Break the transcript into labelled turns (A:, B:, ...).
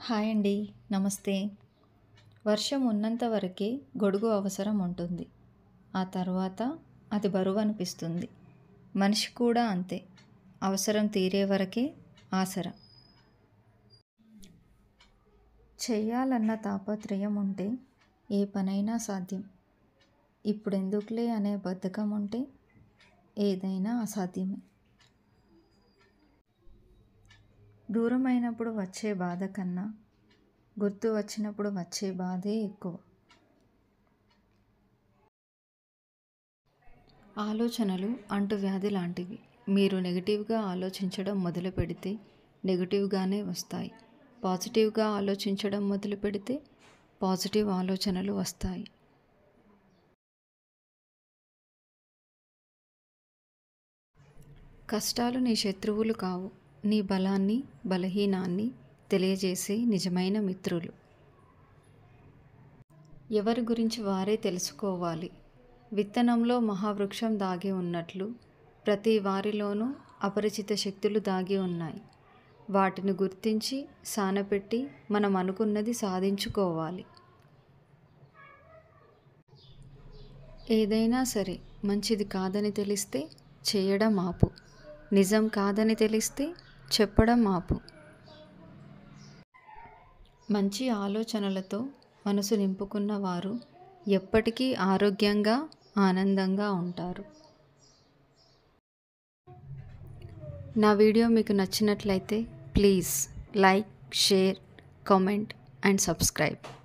A: Hi అండి. నమస్తే. వర్షం ఉన్నంత వరకే గొడుగు అవసరం ఉంటుంది. ఆ తర్వాత అది బరువనిపిస్తుంది. మనిషి కూడా అంతే. అవసరం తీరే వరకే ఆసర. చెయ్యాలన్న తాపత్రయం ఉంటే ఏ పనైనా సాధ్యం. ఇప్పుడెందుకులే అనే బద్ధకం ఉంటే ఏదైనా అసాధ్యమే. దూరమైనప్పుడు వచ్చే బాధ కన్నా గుర్తు వచ్చినప్పుడు వచ్చే బాధే ఎక్కువ. ఆలోచనలు అంటువ్యాధి లాంటివి. మీరు నెగిటివ్గా ఆలోచించడం మొదలు పెడితే నెగిటివ్గానే వస్తాయి. పాజిటివ్గా ఆలోచించడం మొదలు పెడితే పాజిటివ్ ఆలోచనలు వస్తాయి. కష్టాలు నీ శత్రువులు కావు. నీ బలాన్ని, బలహీనాన్ని తెలియజేసే నిజమైన మిత్రులు. ఎవరి గురించి వారే తెలుసుకోవాలి. విత్తనంలో మహావృక్షం దాగి ఉన్నట్లు ప్రతి వారిలోనూ అపరిచిత శక్తులు దాగి ఉన్నాయి. వాటిని గుర్తించి సానపెట్టి మనం అనుకున్నది సాధించుకోవాలి. ఏదైనా సరే మంచిది కాదని తెలిస్తే చేయడం ఆపు. నిజం కాదని తెలిస్తే చెప్పడం ఆపు. మంచి ఆలోచనలతో మనసు నింపుకున్న వారు ఎప్పటికీ ఆరోగ్యంగా, ఆనందంగా ఉంటారు. నా వీడియో మీకు నచ్చినట్లయితే please like, share, comment and subscribe.